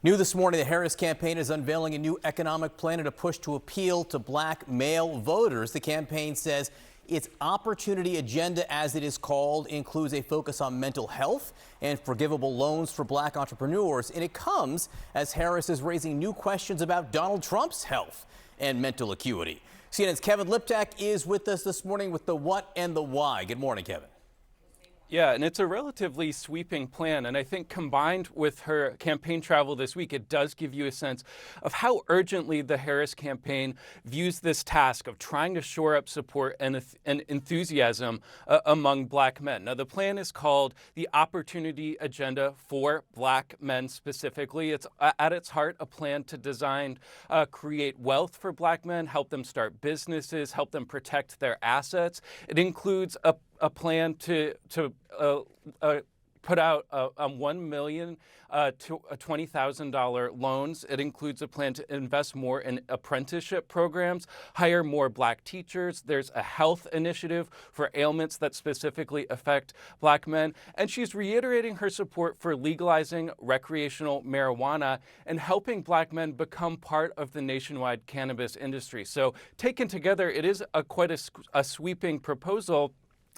New this morning, the Harris campaign is unveiling a new economic plan and a push to appeal to black male voters. The campaign says its opportunity agenda, as it is called, includes a focus on mental health and forgivable loans for black entrepreneurs. And it comes as Harris is raising new questions about Donald Trump's health and mental acuity. CNN's Kevin Liptak is with us this morning with the what and the why. Good morning, Kevin. Yeah, and it's a relatively sweeping plan. And I think combined with her campaign travel this week, it does give you a sense of how urgently the Harris campaign views this task of trying to shore up support and enthusiasm among black men. Now, the plan is called the Opportunity Agenda for Black Men specifically. It's at its heart a plan to create wealth for black men, help them start businesses, help them protect their assets. It includes a plan to put out $1 million to $20,000 loans. It includes a plan to invest more in apprenticeship programs, hire more black teachers. There's a health initiative for ailments that specifically affect black men. And she's reiterating her support for legalizing recreational marijuana and helping black men become part of the nationwide cannabis industry. So taken together, it is quite a sweeping proposal.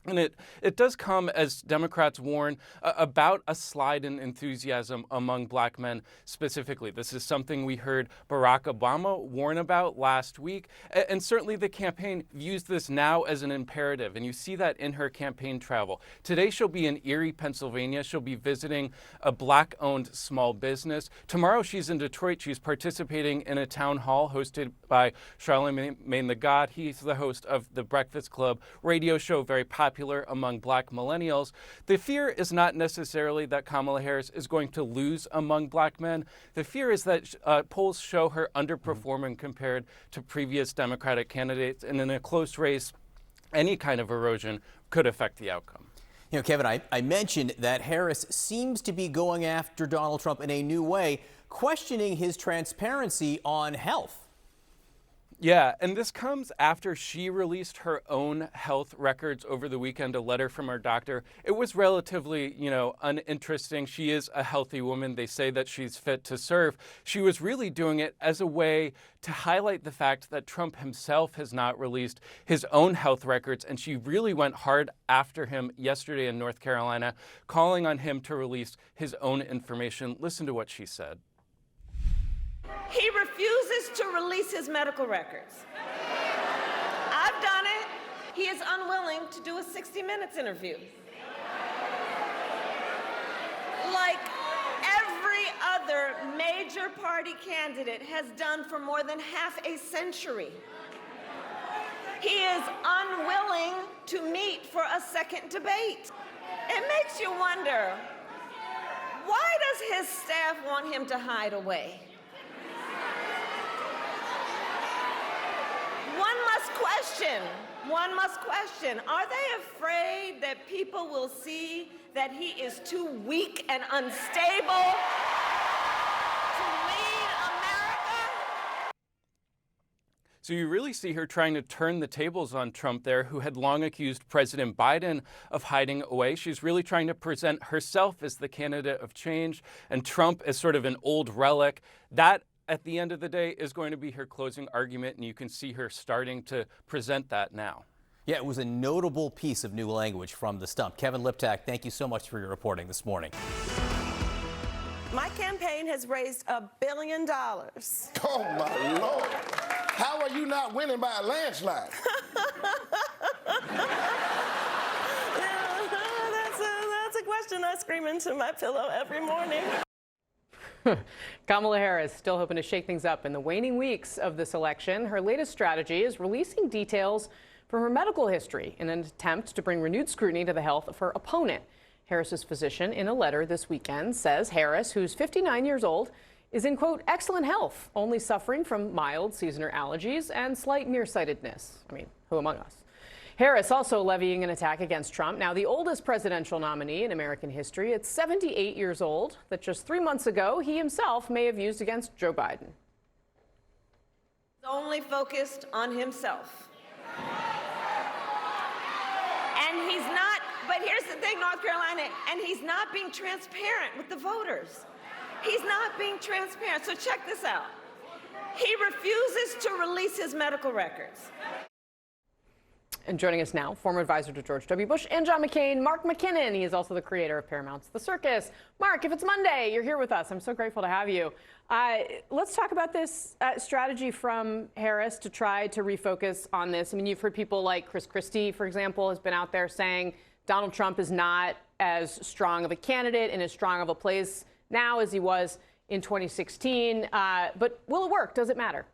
And it does come as Democrats warn about a slide in enthusiasm among black men specifically. This is something we heard Barack Obama warn about last week. And certainly the campaign views this now as an imperative. And you see that in her campaign travel. Today she'll be in Erie, Pennsylvania. She'll be visiting a black-owned small business. Tomorrow she's in Detroit. She's participating in a town hall hosted by Charlamagne tha God. He's the host of the Breakfast Club radio show, very popular among black millennials. The fear is not necessarily that Kamala Harris is going to lose among black men. The fear is that polls show her underperforming compared to previous Democratic candidates, and in a close race, any kind of erosion could affect the outcome. You know, Kevin, I mentioned that Harris seems to be going after Donald Trump in a new way, questioning his transparency on health. Yeah, and this comes after she released her own health records over the weekend, a letter from her doctor. It was relatively, uninteresting. She is a healthy woman. They say that she's fit to serve. She was really doing it as a way to highlight the fact that Trump himself has not released his own health records, and she really went hard after him yesterday in North Carolina, calling on him to release his own information. Listen to what she said. He refuses to release his medical records. I've done it. He is unwilling to do a 60 Minutes interview. Like every other major party candidate has done for more than half a century. He is unwilling to meet for a second debate. It makes you wonder, why does his staff want him to hide away? One must question, are they afraid that people will see that he is too weak and unstable to lead America? So you really see her trying to turn the tables on Trump there, who had long accused President Biden of hiding away. She's really trying to present herself as the candidate of change and Trump as sort of an old relic. That, at the end of the day, is going to be her closing argument, and you can see her starting to present that now. Yeah, it was a notable piece of new language from the stump. Kevin Liptak, thank you so much for your reporting this morning. My campaign has raised $1 billion. Oh, my Lord. How are you not winning by a landslide? That's a question I scream into my pillow every morning. Kamala Harris still hoping to shake things up in the waning weeks of this election. Her latest strategy is releasing details from her medical history in an attempt to bring renewed scrutiny to the health of her opponent. Harris's physician, in a letter this weekend, says Harris, who's 59 years old, is in, quote, excellent health, only suffering from mild seasonal allergies and slight nearsightedness. I mean, who among us? Harris also levying an attack against Trump, now the oldest presidential nominee in American history. It's 78 years old, that just 3 months ago he himself may have used against Joe Biden. Only focused on himself. And he's not, but here's the thing, North Carolina, and he's not being transparent with the voters. He's not being transparent. So check this out. He refuses to release his medical records. And joining us now, former advisor to George W. Bush and John McCain, Mark McKinnon. He is also the creator of Paramount's The Circus. Mark, if it's Monday, you're here with us. I'm so grateful to have you. Let's talk about this strategy from Harris to try to refocus on this. I mean, you've heard people like Chris Christie, for example, has been out there saying Donald Trump is not as strong of a candidate and as strong of a place now as he was in 2016. But will it work? Does it matter?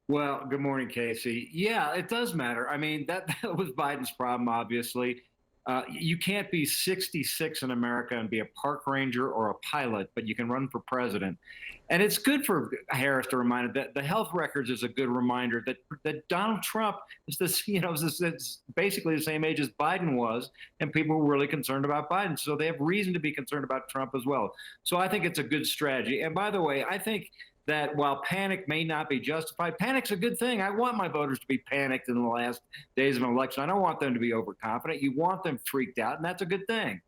Well, good morning, Casey. Yeah, it does matter. I mean, that was Biden's problem, obviously. You can't be 66 in America and be a park ranger or a pilot, but you can run for president. And it's good for Harris to remind that the health records is a good reminder that Donald Trump is is basically the same age as Biden was, and people were really concerned about Biden. So they have reason to be concerned about Trump as well. So I think it's a good strategy. And by the way, I think that while panic may not be justified, panic's a good thing. I want my voters to be panicked in the last days of an election. I don't want them to be overconfident. You want them freaked out, and that's a good thing.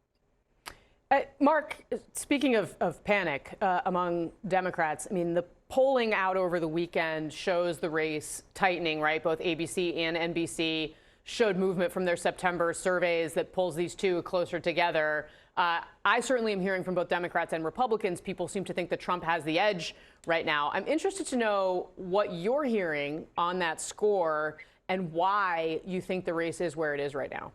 Mark, speaking of panic among Democrats, I mean, the polling out over the weekend shows the race tightening, right? Both ABC and NBC showed movement from their September surveys that pulls these two closer together. I certainly am hearing from both Democrats and Republicans. People seem to think that Trump has the edge right now. I'm interested to know what you're hearing on that score and why you think the race is where it is right now.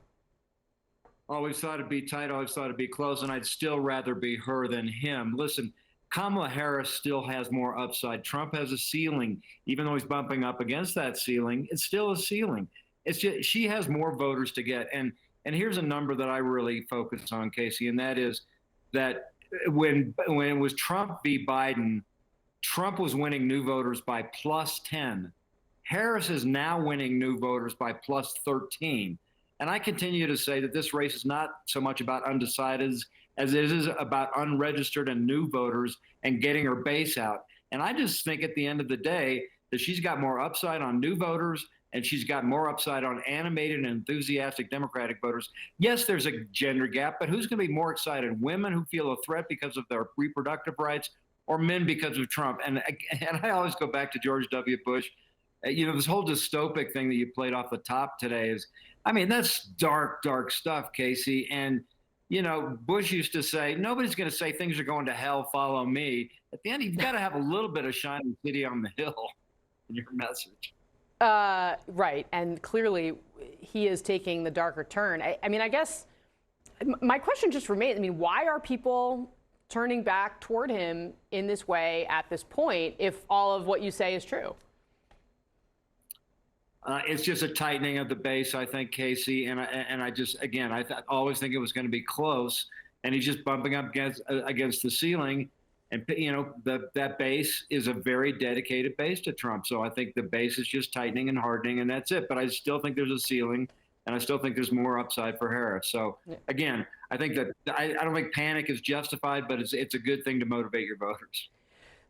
Always thought it'd be tight, always thought it'd be close, and I'd still rather be her than him. Listen, Kamala Harris still has more upside. Trump has a ceiling. Even though he's bumping up against that ceiling, it's still a ceiling. It's just she has more voters to get. And here's a number that I really focus on, Casey, and that is that when it was Trump v. Biden, Trump was winning new voters by +10. Harris is now winning new voters by +13. And I continue to say that this race is not so much about undecideds as it is about unregistered and new voters and getting her base out. And I just think at the end of the day that she's got more upside on new voters and she's got more upside on animated and enthusiastic Democratic voters. Yes, there's a gender gap, but who's going to be more excited? Women who feel a threat because of their reproductive rights or men because of Trump? And I always go back to George W. Bush. This whole dystopic thing that you played off the top today is, I mean, that's dark, dark stuff, Casey. And, Bush used to say, nobody's going to say things are going to hell, follow me. At the end, you've got to have a little bit of shining city on the hill in your message. Right. And clearly he is taking the darker turn. I mean, I guess my question just remains, why are people turning back toward him in this way at this point if all of what you say is true? It's just a tightening of the base, I think, Casey. And I just, again, I always think it was going to be close. And he's just bumping up against the ceiling. And, that base is a very dedicated base to Trump. So I think the base is just tightening and hardening, and that's it. But I still think there's a ceiling, and I still think there's more upside for Harris. So, again, I think that I don't think panic is justified, but it's a good thing to motivate your voters.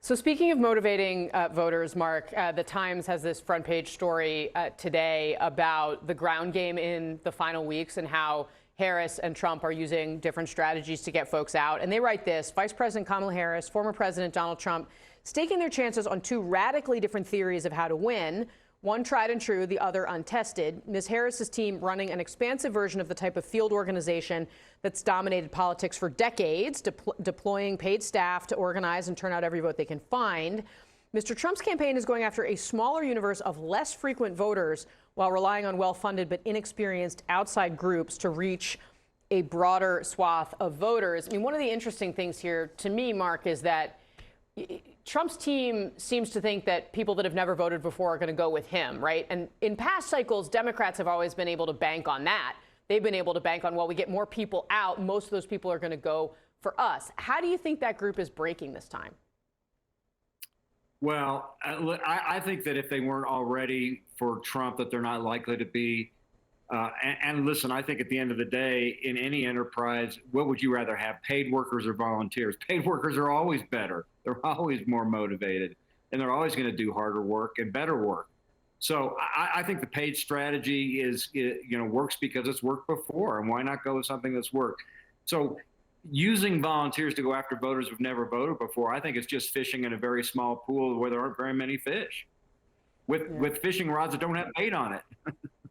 So speaking of motivating voters, Mark, the Times has this front page story today about the ground game in the final weeks and how Harris and Trump are using different strategies to get folks out. And they write this: Vice President Kamala Harris, former President Donald Trump, staking their chances on two radically different theories of how to win. One tried and true, the other untested. Ms. Harris's team running an expansive version of the type of field organization that's dominated politics for decades, deploying paid staff to organize and turn out every vote they can find. Mr. Trump's campaign is going after a smaller universe of less frequent voters while relying on well-funded but inexperienced outside groups to reach a broader swath of voters. One of the interesting things here to me, Mark, is that Trump's team seems to think that people that have never voted before are going to go with him, right? And in past cycles, Democrats have always been able to bank on that. They've been able to bank on, well, we get more people out, most of those people are going to go for us. How do you think that group is breaking this time? Well, I think that if they weren't already for Trump, that they're not likely to be. And listen, I think at the end of the day, in any enterprise, what would you rather have, paid workers or volunteers? Paid workers are always better. They're always more motivated, and they're always going to do harder work and better work. So I think the paid strategy works because it's worked before, and why not go with something that's worked? So using volunteers to go after voters who've never voted before, I think it's just fishing in a very small pool where there aren't very many fish with fishing rods that don't have bait on it.